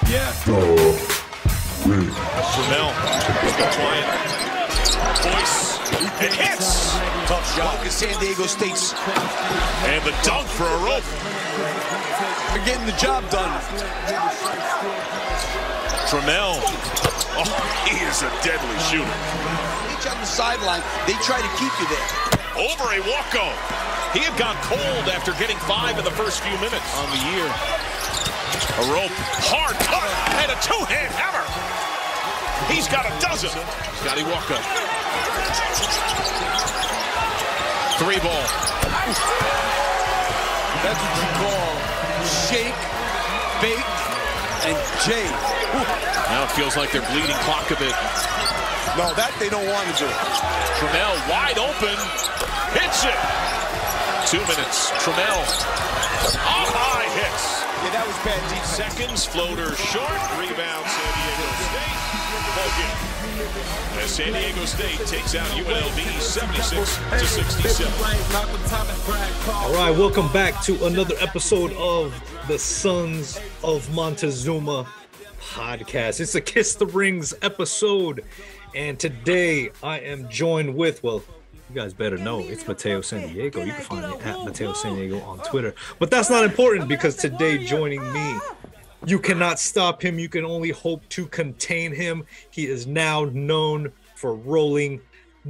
Yeah. Trammell, quiet. Voice. It hits. Tough shot. Look at San Diego State's. And the dunk for a rope. They're getting the job done. Trammell. Oh, he is a deadly shooter. Each on the sideline, they try to keep you there. Over a walko. He had gone cold after getting 5 in the first few minutes on the year. A rope, hard cut, and a two-hand hammer. He's got a dozen. Scotty Walker. 3 ball. That's what you call shake, bake, and Jay. Now it feels like they're bleeding clock a bit. No, that they don't want to do. Trammell wide open. Hits it. 2 minutes. Trammell. Up high hits. Yeah, that was bad deep. Seconds, floater short, rebound San Diego State. Ball game. As San Diego State takes out UNLV 76-67. All right, welcome back to another episode of the Sons of Montezuma podcast. It's a Kiss the Rings episode, and today I am joined with, well, you guys better know, it's Mateo San Diego. You can find me at Mateo San Diego on Twitter. But that's not important because today joining me, you cannot stop him. You can only hope to contain him. He is now known for rolling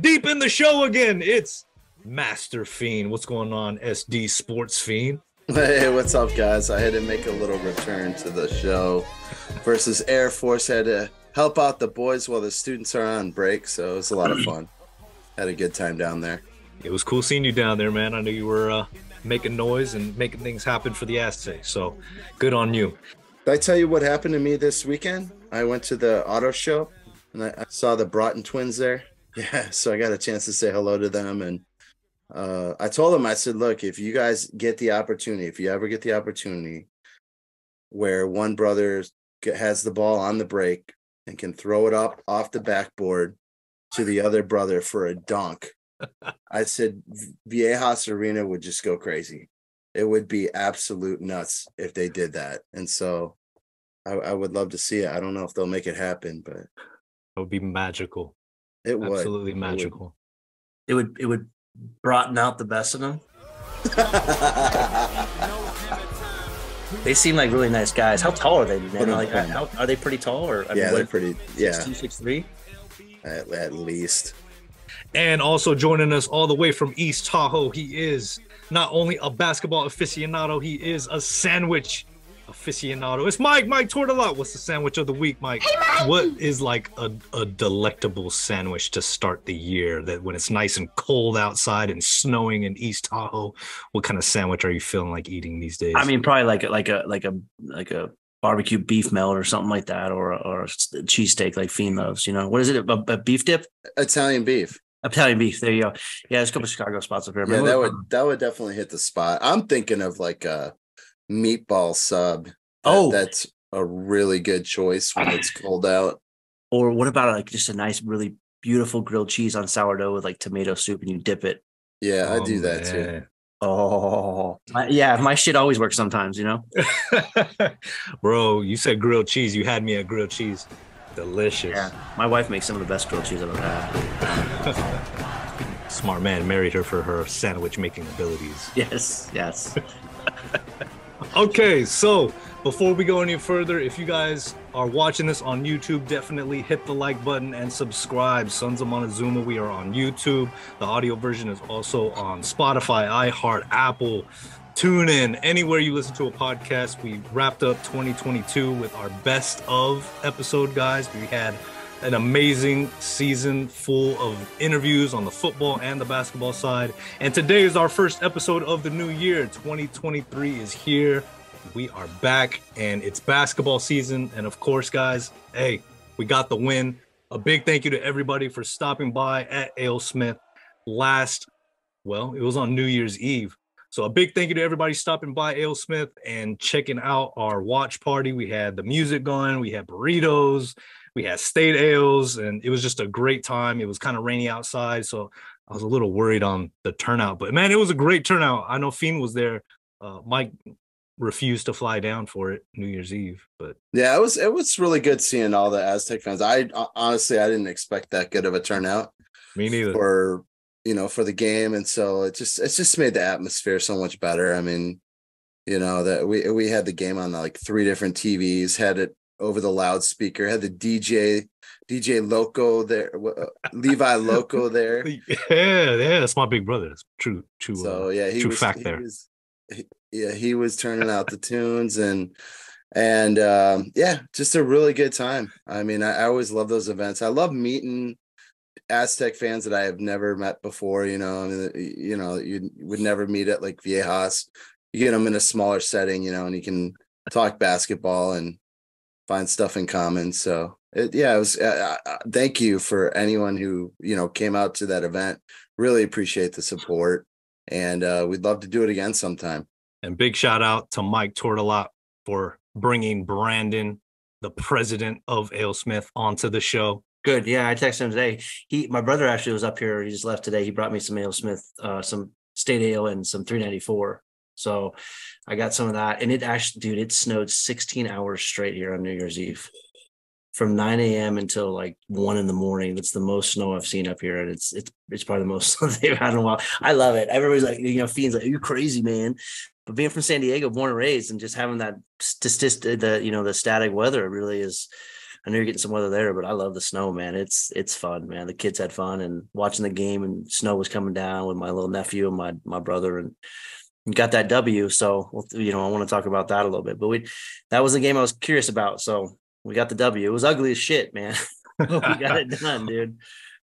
deep in the show again. It's Master Fiend. What's going on, SD Sports Fiend? Hey, what's up, guys? I had to make a little return to the show versus Air Force. Had to help out the boys while the students are on break, so it was a lot of fun. Had a good time down there. It was cool seeing you down there, man. I knew you were making noise and making things happen for the Aztecs, so good on you. Did I tell you what happened to me this weekend? I went to the auto show, and I saw the Broughton twins there. Yeah, so I got a chance to say hello to them, and I told them, I said, look, if you guys get the opportunity, if you ever get the opportunity where one brother has the ball on the break and can throw it up off the backboard to the other brother for a dunk, I said Viejas Arena would just go crazy. It would be absolute nuts if they did that. And so I would love to see it. I don't know if they'll make it happen, but It would be magical. it would. Absolutely magical. It would broaden out the best of them. They seem like really nice guys. How tall are they, man? Like, are they pretty tall? Or Yeah, they're pretty. Yeah, 6'2", 6'3"? at least. And also joining us all the way from East Tahoe, he is not only a basketball aficionado, he is a sandwich aficionado. It's Mike Tortolot. What's the sandwich of the week, Mike? Hey, Mike. What is like a delectable sandwich to start the year, that when it's nice and cold outside and snowing in East Tahoe? What kind of sandwich are you feeling like eating these days? I mean, probably like a barbecue beef melt or something like that, or a cheesesteak like Fiend loves. You know, what is it? A beef dip? Italian beef. Italian beef. There you go. Yeah, there's a couple of Chicago spots up here. Yeah, that would definitely hit the spot. I'm thinking of like a meatball sub. That's a really good choice when it's cold out. Or what about like just a nice, really beautiful grilled cheese on sourdough with like tomato soup and you dip it? Yeah, I do that too. Oh, yeah. My shit always works sometimes, you know? Bro, you said grilled cheese. You had me at grilled cheese. Delicious. Yeah, my wife makes some of the best grilled cheese I've ever had. Smart man, married her for her sandwich making abilities. Yes. Okay, so before we go any further, if you guys are watching this on YouTube, definitely hit the like button and subscribe. Sons of Montezuma, we are on YouTube. The audio version is also on Spotify, iHeart, Apple, TuneIn, anywhere you listen to a podcast. We wrapped up 2022 with our best of episode, guys. We had an amazing season full of interviews on the football and the basketball side. And today is our first episode of the new year. 2023 is here. We are back and it's basketball season. And of course, guys, hey, we got the win. A big thank you to everybody for stopping by at Ale Smith it was on New Year's Eve. So a big thank you to everybody stopping by Ale Smith and checking out our watch party. We had the music going, we had burritos, we had state ales, and it was just a great time. It was kind of rainy outside, so I was a little worried on the turnout. But man, it was a great turnout. I know Fiend was there. Mike refused to fly down for it New Year's Eve. But yeah, it was really good seeing all the Aztec fans. I honestly I didn't expect that good of a turnout me neither. for for the game, and so it's just made the atmosphere so much better. I mean, that we had the game on like 3 different TVs, had it over the loudspeaker, had the DJ Loco there, Levi Loco there. Yeah, that's my big brother. That's true. So yeah, he was turning out the tunes and yeah, just a really good time. I mean, I always love those events. I love meeting Aztec fans that I have never met before. I mean, you would never meet at like Viejas. You get them in a smaller setting, and you can talk basketball and find stuff in common. So it was. Thank you for anyone who came out to that event. Really appreciate the support, and we'd love to do it again sometime. And big shout out to Mike Tortolot for bringing Brandon, the president of AleSmith, onto the show. Good. Yeah, I texted him today. My brother actually was up here. He just left today. He brought me some AleSmith, some state ale and some 394. So I got some of that. And it actually, dude, it snowed 16 hours straight here on New Year's Eve from 9 a.m. until like 1 a.m. That's the most snow I've seen up here. And it's probably the most they've had in a while. I love it. Everybody's like, Fiend's like, you're crazy, man. But being from San Diego, born and raised, and just having that the static weather really is. I know you're getting some weather there, but I love the snow, man. It's fun, man. The kids had fun and watching the game, and snow was coming down with my little nephew and my brother, and got that W. So, I want to talk about that a little bit. But that was a game I was curious about. So we got the W. It was ugly as shit, man. We got it done, dude.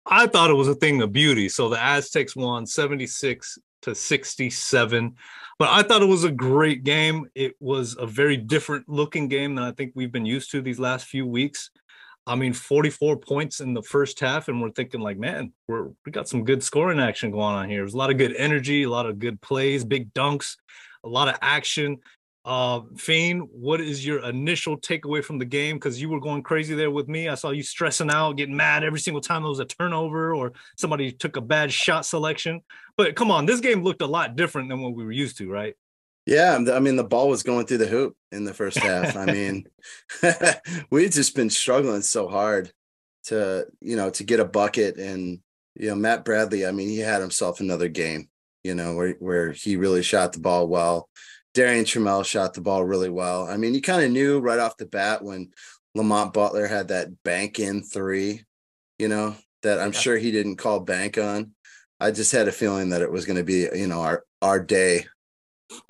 I thought it was a thing of beauty. So the Aztecs won 76-67. But I thought it was a great game. It was a very different looking game than I think we've been used to these last few weeks. I mean, 44 points in the first half, and we're thinking like, man, we got some good scoring action going on here. There's a lot of good energy, a lot of good plays, big dunks, a lot of action. Fiend, what is your initial takeaway from the game? Because you were going crazy there with me. I saw you stressing out, getting mad every single time there was a turnover or somebody took a bad shot selection. But come on, this game looked a lot different than what we were used to, right? Yeah, I mean, the ball was going through the hoop in the first half. I mean, we've just been struggling so hard to get a bucket. And, Matt Bradley, I mean, he had himself another game, where he really shot the ball well. Darian Trammell shot the ball really well. I mean, you kind of knew right off the bat when Lamont Butler had that bank in 3, that I'm sure he didn't call bank on. I just had a feeling that it was going to be, our day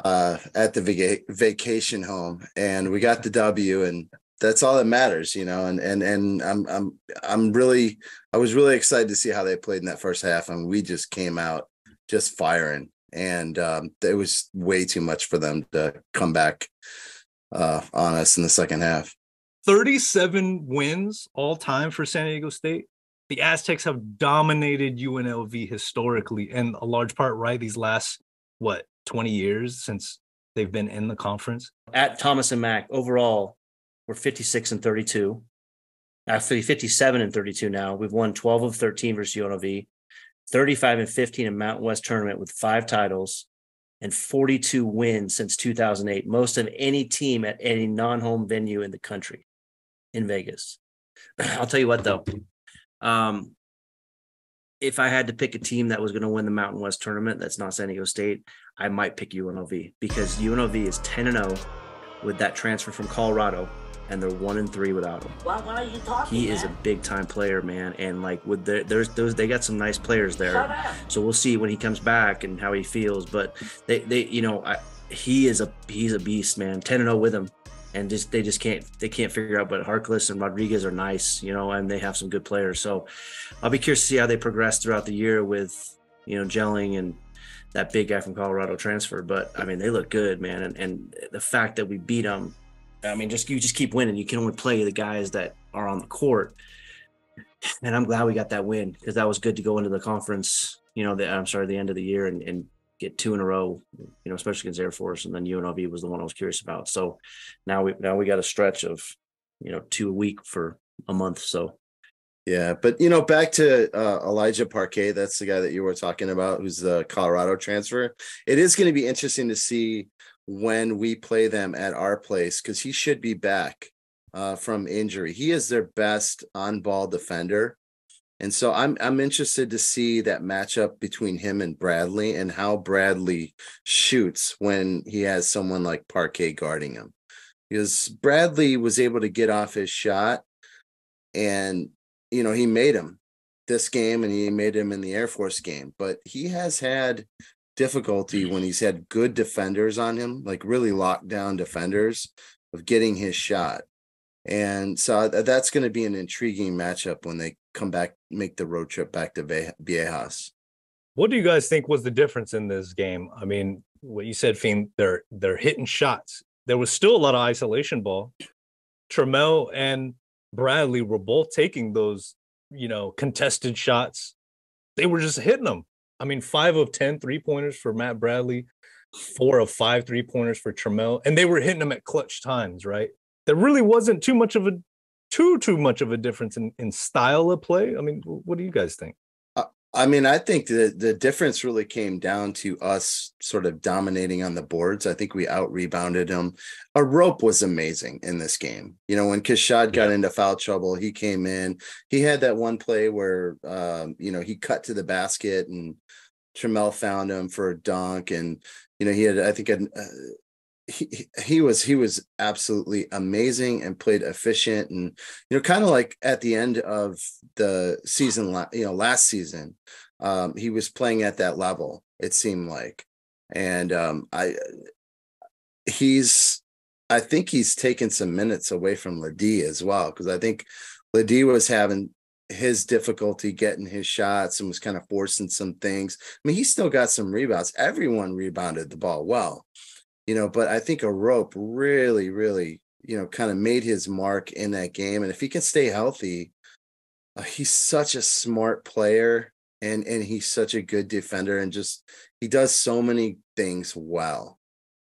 at the vacation home, and we got the W, and that's all that matters, and I was really excited to see how they played in that first half, and we just came out just firing. And it was way too much for them to come back on us in the second half. 37 wins all time for San Diego State. The Aztecs have dominated UNLV historically, and a large part, right, these last, 20 years since they've been in the conference. At Thomas and Mack, overall, we're 56-32. Actually, 57-32 now. We've won 12 of 13 versus UNLV. 35-15 in Mountain West tournament with 5 titles and 42 wins since 2008, most of any team at any non-home venue in the country in Vegas. I'll tell you what, though. If I had to pick a team that was going to win the Mountain West tournament that's not San Diego State, I might pick UNLV, because UNLV is 10-0 with that transfer from Colorado, and they're 1-3 without him. What are you talking? He is a big time player, man, and like with there's those, they got some nice players there. So we'll see when he comes back and how he feels. But he's a beast, man. 10-0 with him, and they can't figure out. But Harkless and Rodriguez are nice, and they have some good players. So I'll be curious to see how they progress throughout the year with gelling and that big guy from Colorado transfer. But I mean, they look good, man, and the fact that we beat them. I mean, you just keep winning. You can only play the guys that are on the court. And I'm glad we got that win, because that was good to go into the conference, the end of the year and get 2 in a row, especially against Air Force. And then UNLV was the one I was curious about. So now we got a stretch of, 2 a week for a month. So. Yeah. But, back to Elijah Parquet, that's the guy that you were talking about, who's the Colorado transfer. It is going to be interesting to see when we play them at our place, because he should be back from injury. He is their best on-ball defender. And so I'm interested to see that matchup between him and Bradley and how Bradley shoots when he has someone like Parquet guarding him. Because Bradley was able to get off his shot, and, you know, he made him this game and he made him in the Air Force game. But he has had difficulty when he's had good defenders on him, like really locked down defenders, of getting his shot. And so that's going to be an intriguing matchup when they come back, make the road trip back to Viejas. What do you guys think was the difference in this game? I mean, what you said, Fiend, they're hitting shots. There was still a lot of isolation ball. Trammell and Bradley were both taking those, you know, contested shots. They were just hitting them. I mean, 5 of 10 3-pointers for Matt Bradley, 4 of 5 3-pointers for Trammell, and they were hitting them at clutch times, right? There really wasn't too much of a difference in style of play. I mean, what do you guys think? I mean, I think the difference really came down to us sort of dominating on the boards. I think we out-rebounded them. Rope was amazing in this game. You know, when Kashad got into foul trouble, he came in. He had that one play where, you know, he cut to the basket and Trammell found him for a dunk. And, you know, he had, I think, he was absolutely amazing and played efficient. And, you know, kind of like at the end of the season, you know, last season, he was playing at that level, it seemed like. And I think he's taken some minutes away from Ledee as well, because I think Ledee was having his difficulty getting his shots and was kind of forcing some things. I mean, he still got some rebounds. Everyone rebounded the ball well. You know, but I think Rope really, really, you know, kind of made his mark in that game. And if he can stay healthy, he's such a smart player and he's such a good defender, and just, he does so many things well.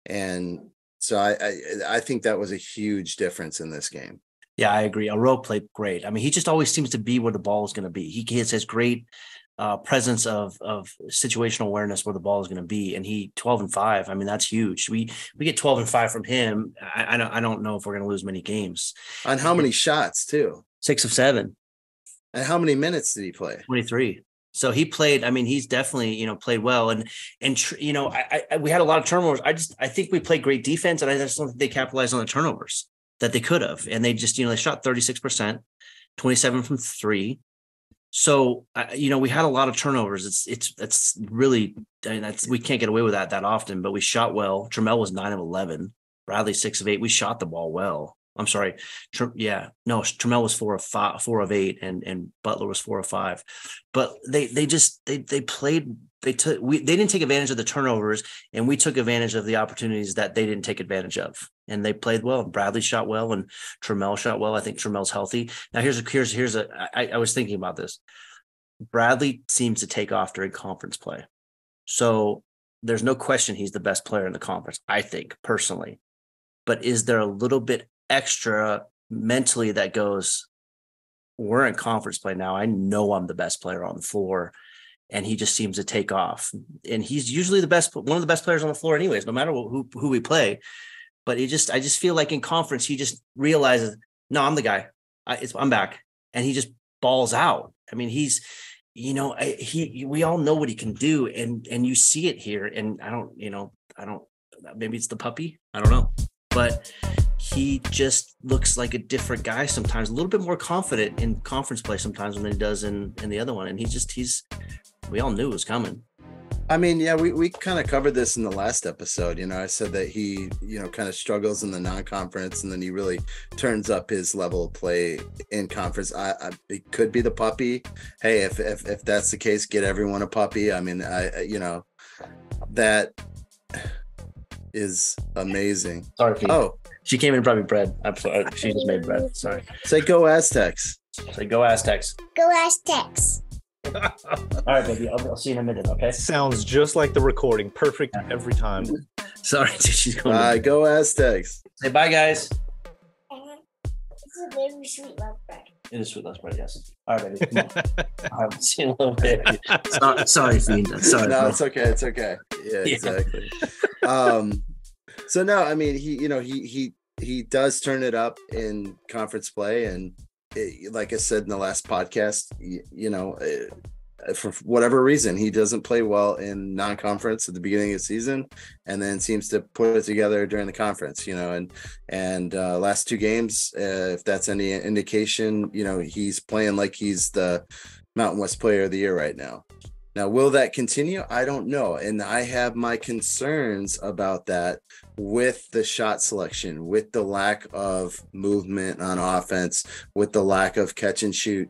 And so I think that was a huge difference in this game. Yeah, I agree. Rope played great. I mean, he just always seems to be where the ball is going to be. He has his great presence of situational awareness where the ball is going to be, and he 12 and 5. I mean, that's huge. We get 12 and 5 from him. I don't know if we're going to lose many games. On how many shots too? 6 of 7. And how many minutes did he play? 23. So he played. I mean, he's definitely, you know, played well. And you know, we had a lot of turnovers. I think we played great defense, and I just don't think they capitalized on the turnovers that they could have. And they just, you know, they shot 36%, 27 from 3. So, you know, we had a lot of turnovers. It's really, I mean, we can't get away with that often, but we shot well. Trammell was 9 of 11, Bradley 6 of 8. We shot the ball well. I'm sorry. Trammell was 4 of 8 and Butler was 4 of 5, but they played, they didn't take advantage of the turnovers, and we took advantage of the opportunities that they didn't take advantage of. And they played well. Bradley shot well and Trammell shot well. I think Trammell's healthy. Now I was thinking about this. Bradley seems to take off during conference play. So there's no question he's the best player in the conference, I think, personally. But is there a little bit extra mentally that goes, we're in conference play now, I know I'm the best player on the floor, and he just seems to take off? And he's usually one of the best players on the floor anyways, no matter who we play. But I just feel like in conference, he just realizes, no, I'm the guy. I'm back. And he just balls out. I mean, he's, you know, we all know what he can do. And you see it here. And I don't, maybe it's the puppy. I don't know. But he just looks like a different guy sometimes, a little bit more confident in conference play sometimes than he does in the other one. And we all knew it was coming. I mean, yeah, we kind of covered this in the last episode. You know, I said that he, you know, kind of struggles in the non-conference, and then he really turns up his level of play in conference. It could be the puppy. Hey, if that's the case, get everyone a puppy. I mean, you know, that is amazing. Sorry, Pete. Oh, she came in and brought me bread. I'm sorry. She just made bread. Sorry. Say go Aztecs. Say go Aztecs. Go Aztecs. All right, baby. I'll see you in a minute, okay? Sounds just like the recording. Perfect every time. Sorry, she's going. Bye, go Aztecs. Say bye, guys. It's a very sweet love bread. It is sweet love bread, yes. All right, baby. Come on. All right, see you in a little bit. Sorry, Fiend. Sorry. No, it's okay. It's okay. Yeah, exactly. So no, I mean, he does turn it up in conference play, and like I said in the last podcast, for whatever reason, he doesn't play well in non-conference at the beginning of the season, and then seems to put it together during the conference. And last two games, if that's any indication, he's playing like he's the Mountain West Player of the Year right now. Now, will that continue? I don't know. And I have my concerns about that with the shot selection, with the lack of movement on offense, with the lack of catch and shoot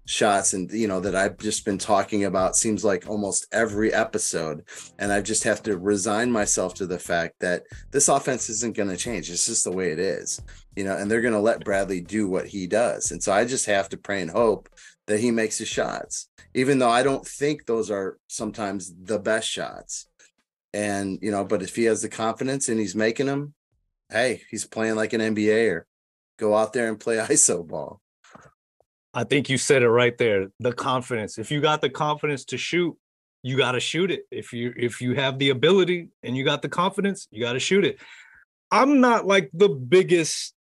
shots, and that I've just been talking about, seems like almost every episode. And I just have to resign myself to the fact that this offense isn't going to change. It's just the way it is, and they're going to let Bradley do what he does. And so I just have to pray and hope that he makes his shots, even though I don't think those are sometimes the best shots. And, but if he has the confidence and he's making them, hey, he's playing like an NBA. Go out there and play ISO ball. I think you said it right there. The confidence. If you got the confidence to shoot, you got to shoot it. If you have the ability and you got the confidence, you got to shoot it. I'm not like the biggest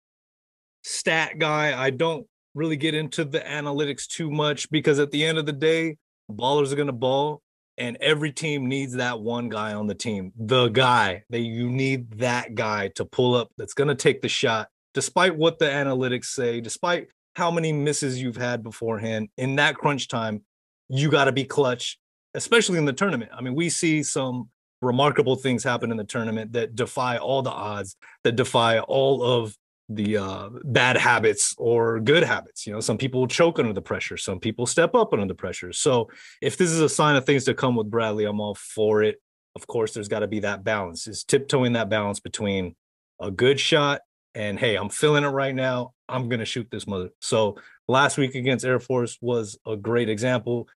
stat guy. I don't really get into the analytics too much, because at the end of the day, ballers are going to ball, and every team needs that one guy on the team. The guy that you need, that guy to pull up, that's going to take the shot, despite what the analytics say, despite how many misses you've had beforehand. In that crunch time, you got to be clutch, especially in the tournament. I mean, we see some remarkable things happen in the tournament that defy all the odds, that defy all of the bad habits or good habits. Some people choke under the pressure. Some people step up under the pressure. So if this is a sign of things to come with Bradley, I'm all for it. Of course, there's got to be that balance. Is tiptoeing that balance between a good shot and, hey, I'm feeling it right now, I'm going to shoot this mother. So last week against Air Force was a great example.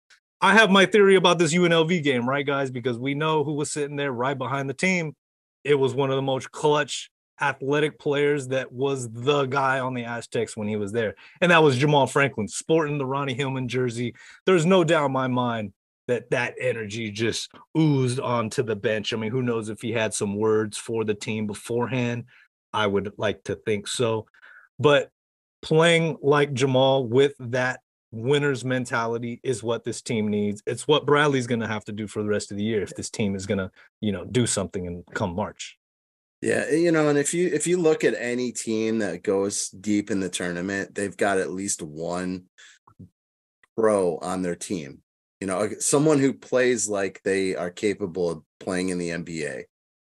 I have my theory about this UNLV game, right, guys? Because we know who was sitting there right behind the team. It was one of the most clutch athletic players that was the guy on the Aztecs when he was there. And that was Jamal Franklin, sporting the Ronnie Hillman jersey. There's no doubt in my mind that energy just oozed onto the bench. I mean, who knows if he had some words for the team beforehand? I would like to think so. But playing like Jamal with that winner's mentality is what this team needs. It's what Bradley's going to have to do for the rest of the year if this team is going to, do something and come March. Yeah, and if you look at any team that goes deep in the tournament, they've got at least one pro on their team. Someone who plays like they are capable of playing in the NBA.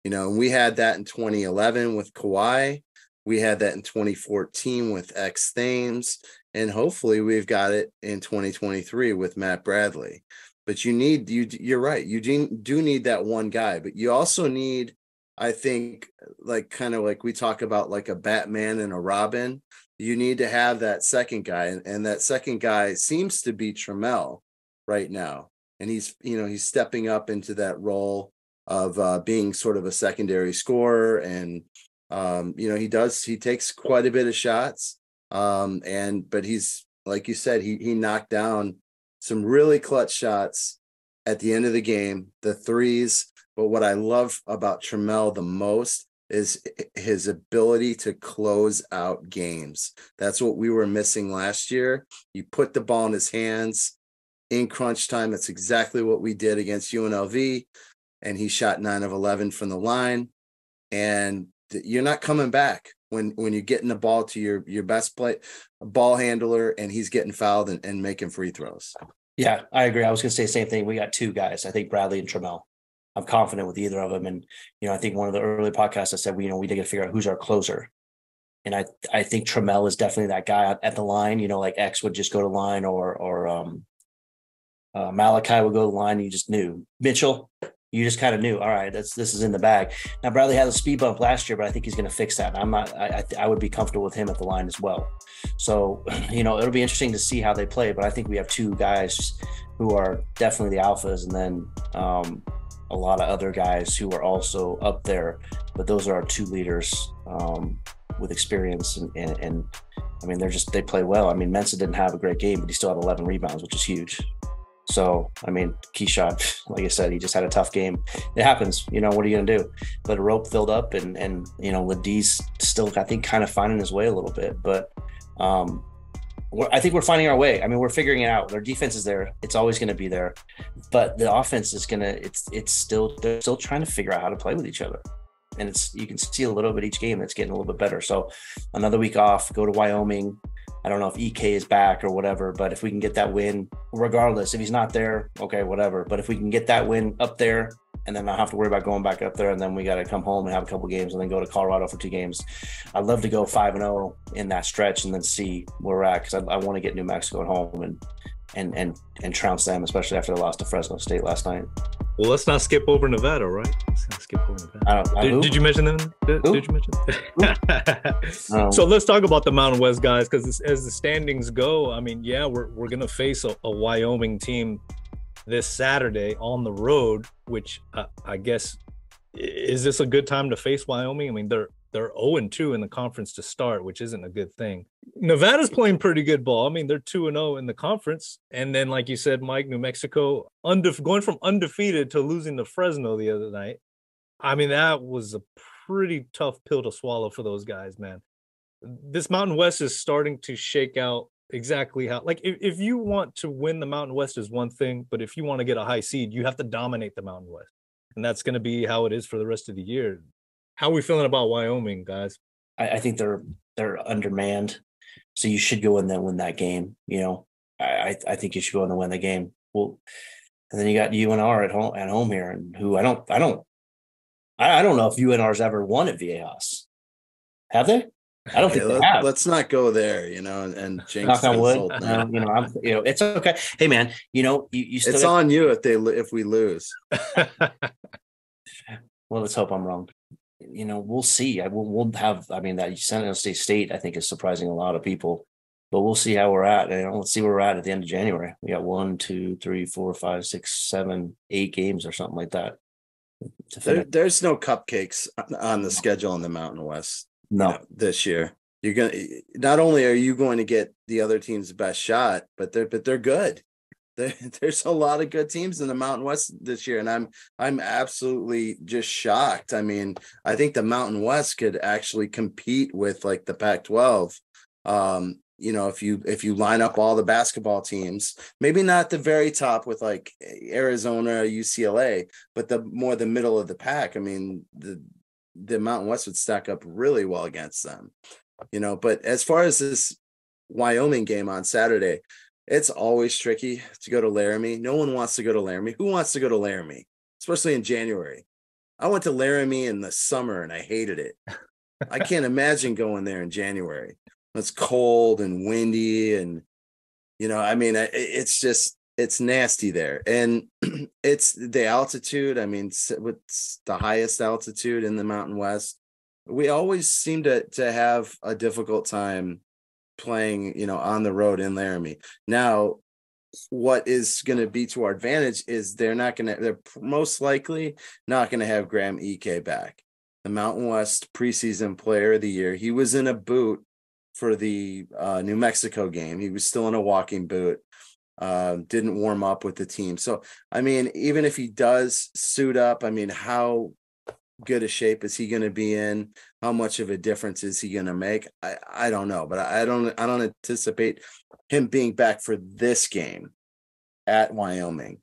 And we had that in 2011 with Kawhi. We had that in 2014 with X Thames, and hopefully we've got it in 2023 with Matt Bradley. But you're right. You do need that one guy, but you also need, I think, like kind of like we talk about like a Batman and a Robin, you need to have that second guy. And that second guy seems to be Trammell right now. And he's stepping up into that role of being sort of a secondary scorer. And, he takes quite a bit of shots. But he's, like you said, he knocked down some really clutch shots at the end of the game, the threes. But what I love about Trammell the most is his ability to close out games. That's what we were missing last year. You put the ball in his hands in crunch time. That's exactly what we did against UNLV. And he shot 9 of 11 from the line. And you're not coming back when you're getting the ball to your best ball handler, and he's getting fouled and making free throws. Yeah, I agree. I was going to say the same thing. We got two guys, I think Bradley and Trammell. I'm confident with either of them. And, I think one of the early podcasts I said, we need to figure out who's our closer. And I think Trammell is definitely that guy at the line, like X would just go to line or Malachi would go to the line. You just knew. Mitchell, you just kind of knew, all right, this is in the bag. Now, Bradley had a speed bump last year, but I think he's going to fix that. I would be comfortable with him at the line as well. So, it'll be interesting to see how they play, but I think we have two guys who are definitely the alphas, and then a lot of other guys who are also up there, but those are our two leaders with experience. And I mean, they play well. I mean, Mensah didn't have a great game, but he still had 11 rebounds, which is huge. So, I mean, Keyshawn, like I said, he just had a tough game. It happens, what are you going to do? But a rope filled up and Ladie's still, I think, kind of finding his way a little bit. But I think we're finding our way. I mean, we're figuring it out. Their defense is there. It's always going to be there. But the offense is going to, they're still trying to figure out how to play with each other. And you can see a little bit each game that's getting a little bit better. So another week off, go to Wyoming. I don't know if EK is back or whatever, but if we can get that win, regardless, if he's not there, okay, whatever. But if we can get that win up there and then not have to worry about going back up there, and then we got to come home and have a couple games and then go to Colorado for 2 games. I'd love to go 5-0 in that stretch and then see where we're at, because I want to get New Mexico at home and trounce them, especially after they lost to Fresno State last night. Well, let's not skip over Nevada, right? Let's not skip over Nevada. Did you mention them? Did you mention them? So let's talk about the Mountain West guys, because as the standings go, I mean, yeah, we're going to face a Wyoming team this Saturday on the road, which I guess, is this a good time to face Wyoming? I mean, they're 0-2 in the conference to start, which isn't a good thing. Nevada's playing pretty good ball. I mean, they're 2-0 in the conference. And then, like you said, Mike, New Mexico, going from undefeated to losing to Fresno the other night. I mean, that was a pretty tough pill to swallow for those guys, man. This Mountain West is starting to shake out exactly how, like, if you want to win the Mountain West is one thing, but if you want to get a high seed, you have to dominate the Mountain West. And that's going to be how it is for the rest of the year. How are we feeling about Wyoming, guys? I think they're undermanned, so you should go in there and win that game. I think you should go in and win the game. Well, and then you got UNR at home here, and who I don't know if UNR's ever won at Viejas. Have they? I don't think they have. Let's not go there, and jinx knock on wood. It's okay. Hey, man, you still. It's on you if we lose. Well, let's hope I'm wrong. We'll see. We'll have. I mean, that San Jose State, I think, is surprising a lot of people, but we'll see how we're at. Let's see where we're at the end of January. We got 1, 2, 3, 4, 5, 6, 7, 8 games or something like that. There's no cupcakes on the schedule in the Mountain West. No, this year not only are you going to get the other team's best shot, but they're good. There's a lot of good teams in the Mountain West this year, and I'm absolutely just shocked. I mean, I think the Mountain West could actually compete with like the Pac-12. If you line up all the basketball teams, maybe not the very top with like Arizona, UCLA, but the middle of the pack. I mean, the Mountain West would stack up really well against them. But as far as this Wyoming game on Saturday, it's always tricky to go to Laramie. No one wants to go to Laramie. Who wants to go to Laramie, especially in January? I went to Laramie in the summer and I hated it. I can't imagine going there in January. It's cold and windy, and it's nasty there. And it's the altitude. I mean, what's the highest altitude in the Mountain West? We always seem to have a difficult time playing, on the road in Laramie. Now, what is going to be to our advantage is they're most likely not going to have Graham Ike back. The Mountain West preseason player of the year. He was in a boot for the New Mexico game. He was still in a walking boot. Didn't warm up with the team. So, I mean, even if he does suit up, I mean, how good a shape is he going to be in? How much of a difference is he going to make? I don't know, but I don't anticipate him being back for this game at Wyoming.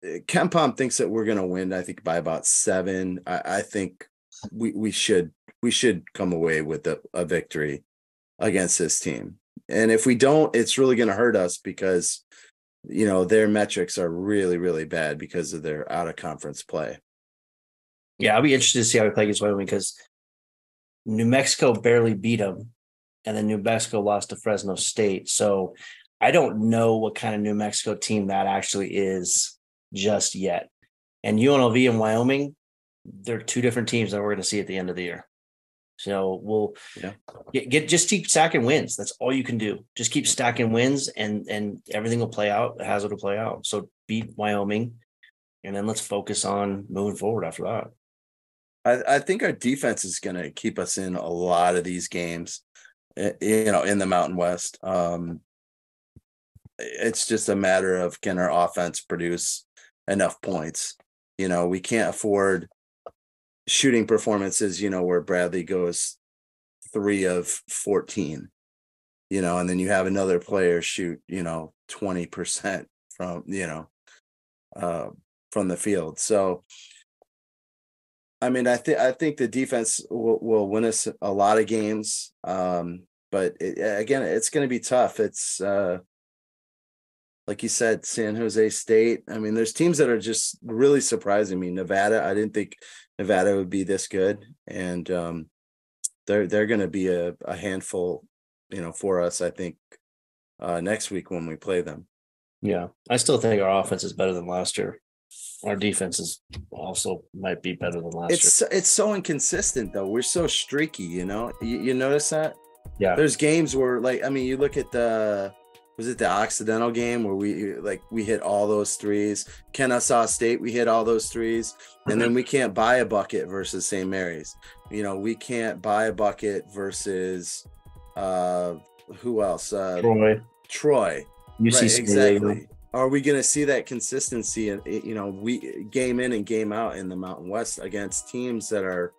KenPom thinks that we're going to win, I think, by about 7. I think we should come away with a victory against this team. And if we don't, it's really going to hurt us, because their metrics are really, really bad because of their out of conference play. Yeah, I'll be interested to see how we play against Wyoming, because New Mexico barely beat them, and then New Mexico lost to Fresno State. So I don't know what kind of New Mexico team that actually is just yet. And UNLV and Wyoming, they're 2 different teams that we're going to see at the end of the year. So we'll just keep stacking wins. That's all you can do. Just keep stacking wins, and everything will play out as it'll play out. So beat Wyoming, and then let's focus on moving forward after that. I think our defense is going to keep us in a lot of these games, in the Mountain West. it's just a matter of, can our offense produce enough points? We can't afford shooting performances, where Bradley goes 3 of 14, and then you have another player shoot, 20% from the field. So, I mean, I think the defense will win us a lot of games. But again, it's going to be tough. It's like you said, San Jose State. I mean, there's teams that are just really surprising me. Nevada, I didn't think Nevada would be this good, and they're going to be a handful, for us, I think, next week when we play them. Yeah, I still think our offense is better than last year. Our defense is also might be better than last year. It's so inconsistent though. We're so streaky, you notice that? Yeah. There's games where, like, I mean, you look at was it the Occidental game where we hit all those threes? Kennesaw State, we hit all those threes, and then we can't buy a bucket versus St. Mary's. We can't buy a bucket versus who else? Troy. UC Right, exactly. Are we going to see that consistency, we game in and game out in the Mountain West against teams that are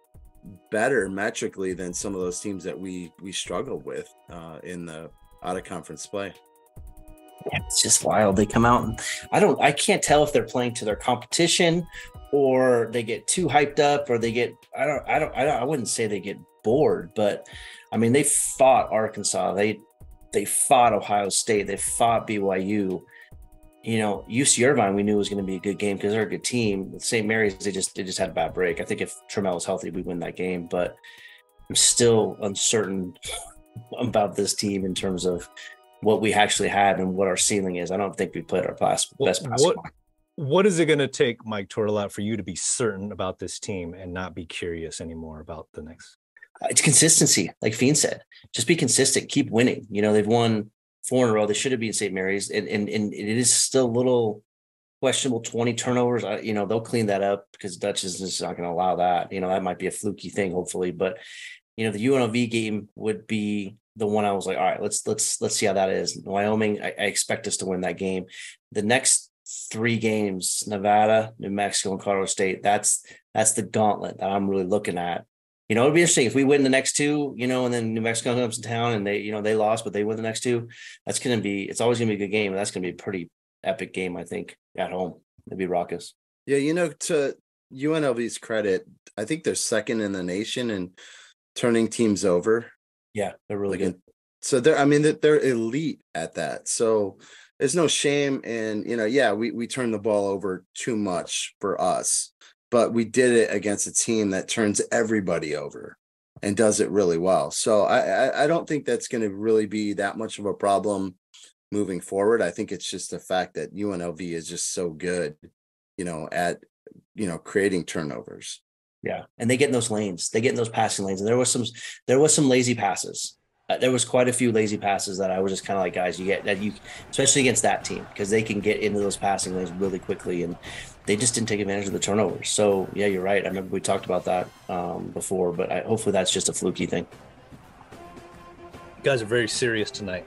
better metrically than some of those teams that we struggled with in the out of conference play? Yeah, it's just wild. They come out and I can't tell if they're playing to their competition or they get too hyped up, or they get, I wouldn't say they get bored, but I mean, they fought Arkansas. They fought Ohio State. They fought BYU. UC Irvine, we knew was going to be a good game because they're a good team. With St. Mary's, they just had a bad break. I think if Trammell was healthy, we'd win that game, but I'm still uncertain about this team in terms of what we actually have and what our ceiling is. I don't think we played our best basketball. What is it going to take, Mike Tortolat, for you to be certain about this team and not be curious anymore about the next? It's consistency. Like Fiend said, just be consistent, keep winning. They've won 4 in a row. They should have beaten St. Mary's, and it is still a little questionable. 20 turnovers. They'll clean that up because Dutch is just not going to allow that. That might be a fluky thing, hopefully. But the UNLV game would be the one I was like, all right, let's see how that is. Wyoming, I expect us to win that game. The next 3 games, Nevada, New Mexico, and Colorado State. That's the gauntlet that I'm really looking at. It'd be interesting if we win the next 2, and then New Mexico comes to town and they lost, but they win the next 2. It's always going to be a good game. And that's going to be a pretty epic game, I think, at home. It'd be raucous. Yeah. To UNLV's credit, I think they're second in the nation in turning teams over. Yeah, they're really good. So they're elite at that. So there's no shame in, we turn the ball over too much for us. But we did it against a team that turns everybody over and does it really well. So I don't think that's going to really be that much of a problem moving forward. I think it's just the fact that UNLV is just so good, at, creating turnovers. Yeah. And they get in those lanes. They get in those passing lanes. And there was some lazy passes. There was quite a few lazy passes that I was just kind of like, guys, especially against that team, because they can get into those passing lanes really quickly, and they just didn't take advantage of the turnovers. So yeah, you're right. I remember we talked about that before, but hopefully that's just a fluky thing. You guys are very serious tonight.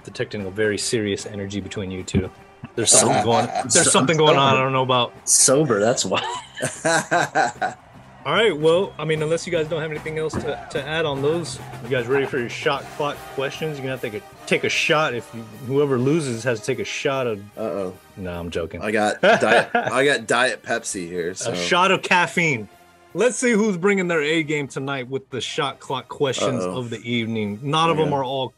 Detecting a very serious energy between you two. There's something going. There's something going on. I don't know about. Sober. That's why. All right, well, I mean, unless you guys don't have anything else to add on those, you guys ready for your shot clock questions? You're going to have to take a shot. Whoever loses has to take a shot of... Uh-oh. No, I'm joking. I got Diet Pepsi here. So. A shot of caffeine. Let's see who's bringing their A game tonight with the shot clock questions of the evening. Not all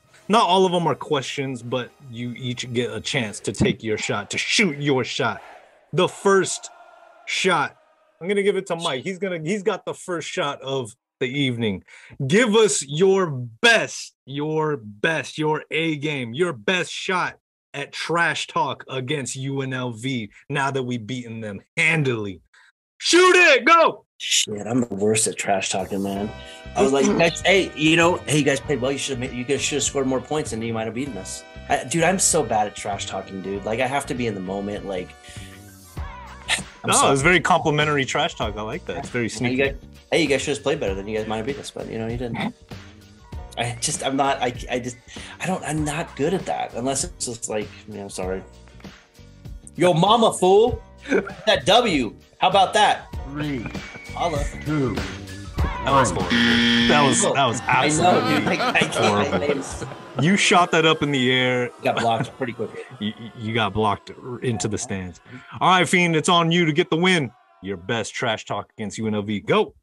of them are questions, but you each get a chance to take your shot, to shoot your shot. The first shot. I'm going to give it to Mike. He's got the first shot of the evening. Give us your best, your A game, your best shot at trash talk against UNLV now that we've beaten them handily. Shoot it, go! Shit, I'm the worst at trash talking, man. I was like, hey, you guys played well. You guys should have scored more points and you might have beaten us. Dude, I'm so bad at trash talking, dude. Like, I have to be in the moment, like... It was very complimentary trash talk. I like that. It's very sneaky. You guys should have played better than you guys might have beat us, but you didn't. I'm not good at that unless it's just like, sorry. Yo, mama, fool. That W. How about that? 3, Holla. 2, That was horrible. That was absolutely I can't. You shot that up in the air. Got blocked pretty quickly. You got blocked into the stands. All right, Fiend, it's on you to get the win. Your best trash talk against UNLV. Go.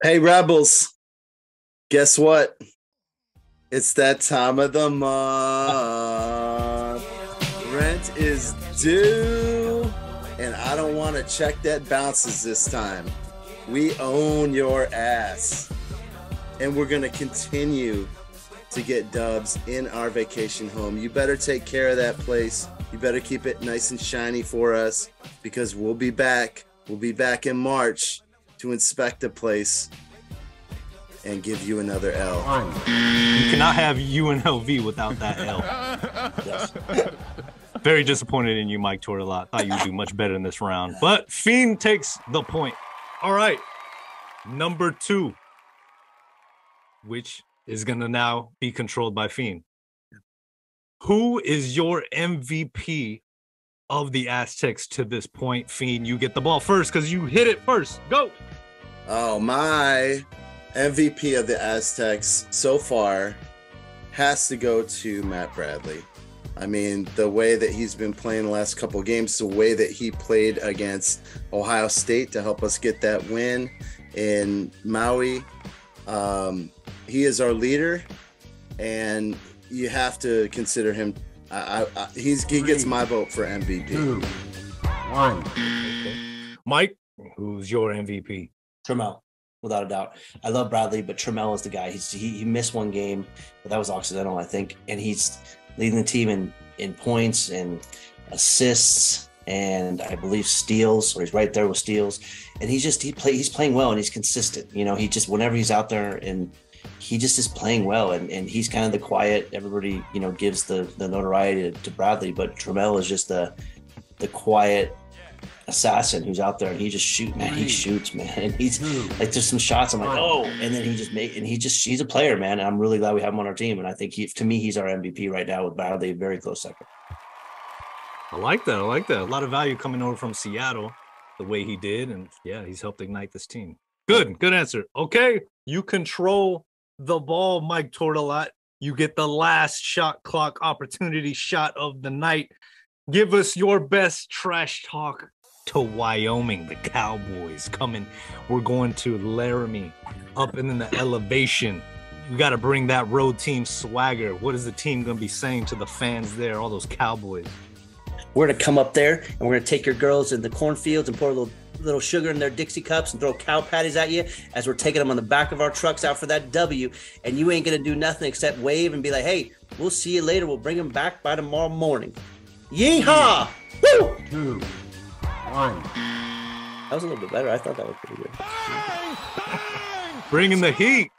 Hey, Rebels. Guess what? It's that time of the month. Rent is due, and I don't want to check that bounces this time. We own your ass, and we're going to continue to get dubs in our vacation home. You better take care of that place. You better keep it nice and shiny for us, because we'll be back. We'll be back in March to inspect the place and give you another L. You cannot have UNLV without that L. Yes. Very disappointed in you, Mike Tortolot. Thought you'd do much better in this round. But Fiend takes the point. All right. Number 2, which is going to now be controlled by Fiend. Who is your MVP of the Aztecs to this point? Fiend, you get the ball first because you hit it first. Go. Oh, my MVP of the Aztecs so far has to go to Matt Bradley. I mean, the way that he's been playing the last couple of games, the way that he played against Ohio State to help us get that win in Maui. He is our leader, and you have to consider him. He gets my vote for MVP. 2, 1. Okay. Mike, who's your MVP? Trammell, without a doubt. I love Bradley, but Trammell is the guy. He missed one game, but that was accidental, I think. And he's leading the team in points and assists, and I believe steals, or he's right there with steals. And he's playing well, and he's consistent. He just, whenever he's out there, and he just is playing well, and he's kind of the quiet. Everybody, gives the notoriety to Bradley, but Trammell is just the quiet assassin who's out there, and he just he shoots, man. And he's like, there's some shots I'm like, oh, and then he's a player, man. And I'm really glad we have him on our team, and I think to me he's our MVP right now, with Bradley a very close second. I like that. A lot of value coming over from Seattle, the way he did, and yeah, he's helped ignite this team. Good answer. Okay, you control the ball, Mike Tortolot. You get the last shot clock opportunity shot of the night. Give us your best trash talk to Wyoming, the Cowboys coming. We're going to Laramie, up in the elevation. You got to bring that road team swagger. What is the team going to be saying to the fans there, all those Cowboys? We're going to come up there, and we're going to take your girls in the cornfields and pour a little sugar in their Dixie cups and throw cow patties at you as we're taking them on the back of our trucks out for that W. And you ain't going to do nothing except wave and be like, hey, we'll see you later. We'll bring them back by tomorrow morning. Yeehaw! Woo! 2, 1. That was a little bit better. I thought that was pretty good. Bringing the heat.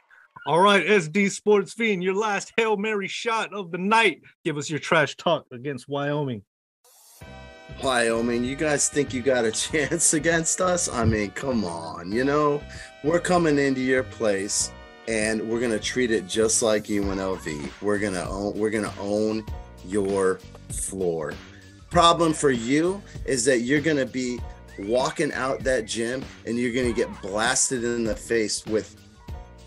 All right, SD Sports Fiend, your last Hail Mary shot of the night. Give us your trash talk against Wyoming. Wyoming, you guys think you got a chance against us? I mean, come on, we're coming into your place, and we're gonna treat it just like UNLV. We're gonna own your floor. Problem for you is that you're gonna be walking out that gym, and you're gonna get blasted in the face with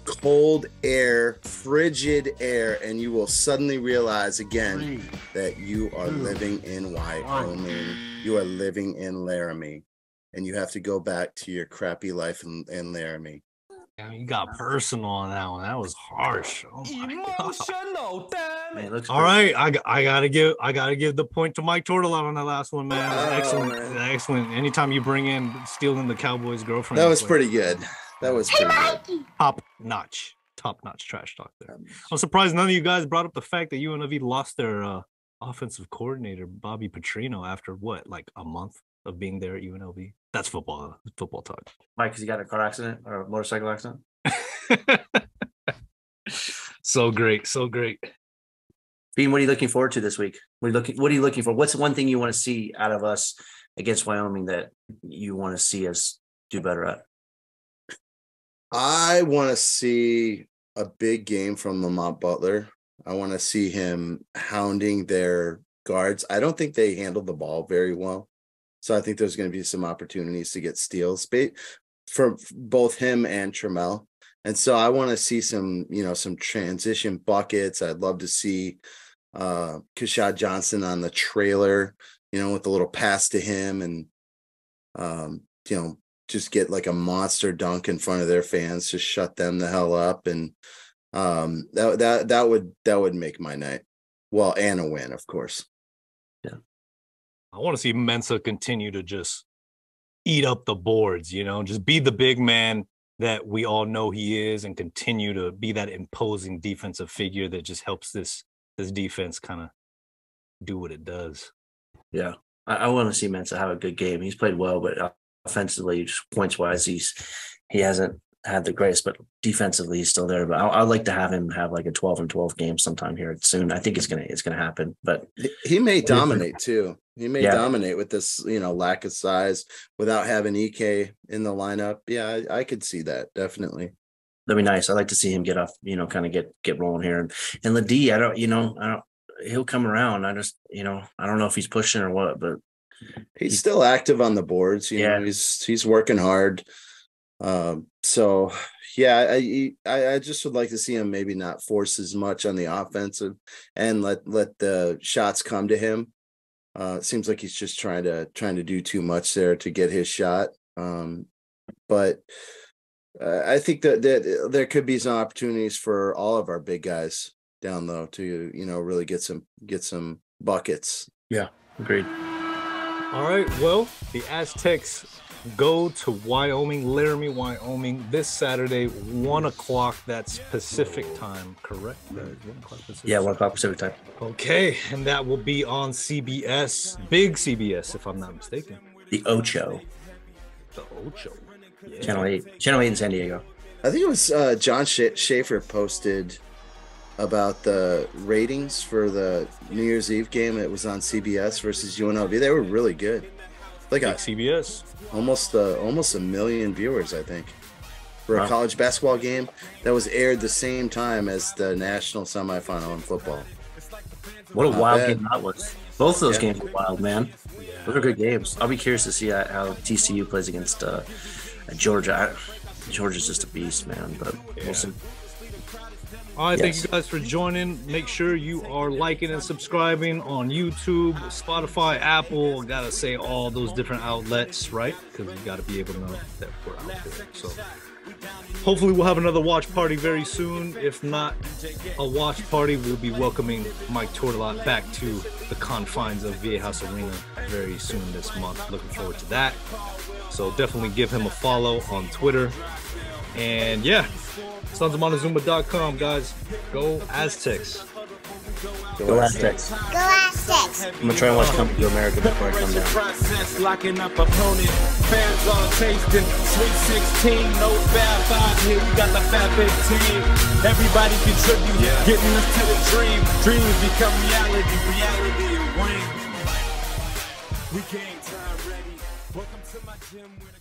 cold air, frigid air, and you will suddenly realize again that you are living in Wyoming. You are living in Laramie, and you have to go back to your crappy life in Laramie. You got personal on that one. That was harsh. Oh my God. Man, all right, I gotta give the point to Mike Tortolot on that last one, man. Excellent. Anytime you bring in stealing the Cowboys' girlfriend, that was pretty good. That was pretty good. Top notch trash talk there. I'm surprised none of you guys brought up the fact that UNLV lost their offensive coordinator, Bobby Petrino, after like a month of being there at UNLV. That's football talk. Mike, has he got a car accident or a motorcycle accident? So great. Bean, what are you looking forward to this week? What are you looking for? What's one thing you want to see out of us against Wyoming that you want to see us do better at? I want to see a big game from Lamont Butler. I want to see him hounding their guards. I don't think they handle the ball very well. So I think there's going to be some opportunities to get steals for both him and Trammell. And so I want to see some transition buckets. I'd love to see Keshad Johnson on the trailer, with a little pass to him and, just get like a monster dunk in front of their fans to shut them the hell up. And that would make my night. Well, and a win, of course. Yeah. I want to see Mensa continue to just eat up the boards, just be the big man that we all know he is and continue to be that imposing defensive figure that just helps this defense kind of do what it does. Yeah. I want to see Mensa have a good game. He's played well, but offensively, just points wise, he hasn't had the greatest, but defensively he's still there. But I'd like to have him have like a 12-12 game sometime here soon. I think it's gonna happen. But he may dominate too. He may dominate with this, lack of size without having EK in the lineup. Yeah, I could see that definitely. That'd be nice. I'd like to see him get off, kind of get rolling here. And Ladie, I don't. He'll come around. I just, I don't know if he's pushing or what, but he's still active on the boards. You know, he's working hard. So yeah, I just would like to see him maybe not force as much on the offensive and let the shots come to him. It seems like he's just trying to do too much there to get his shot. But I think that there could be some opportunities for all of our big guys down low to, really get some buckets. Yeah, agreed. All right. Well, the Aztecs go to Wyoming, Laramie, Wyoming this Saturday, 1 o'clock. That's Pacific time, correct? 1 o'clock Pacific. Yeah, 1 o'clock Pacific time. Okay, and that will be on CBS, big CBS, if I'm not mistaken. The Ocho. The Ocho. Yeah. Channel 8 in San Diego. I think it was John Schaefer posted about the ratings for the New Year's Eve game. It was on CBS versus UNLV. They were really good. Like CBS. Almost a million viewers, I think, for a college basketball game that was aired the same time as the national semifinal in football. What a wild game that was. Both of those games were wild, man. Those are good games. I'll be curious to see how TCU plays against Georgia. Georgia's just a beast, man, but we'll see. All right, thank you guys for joining. Make sure you are liking and subscribing on YouTube, Spotify, Apple. Gotta say all those different outlets, right? Because you gotta be able to know that we're out there. So hopefully we'll have another watch party very soon. If not a watch party, we'll be welcoming Mike Tortolot back to the confines of Viejas Arena very soon this month. Looking forward to that. So definitely give him a follow on Twitter. And yeah, sonsofmontezuma.com, guys. Go Aztecs. Go Aztecs. Go Aztecs. I'm gonna try and watch Coming to America before I come down. Process, locking up opponent. Fans all tasting. Sweet 16, no Fab 5 here. We got the Fab 15. Everybody contribute. Getting us to the dream. Dreams become reality. Reality and win. We came time ready. Welcome to my gym where the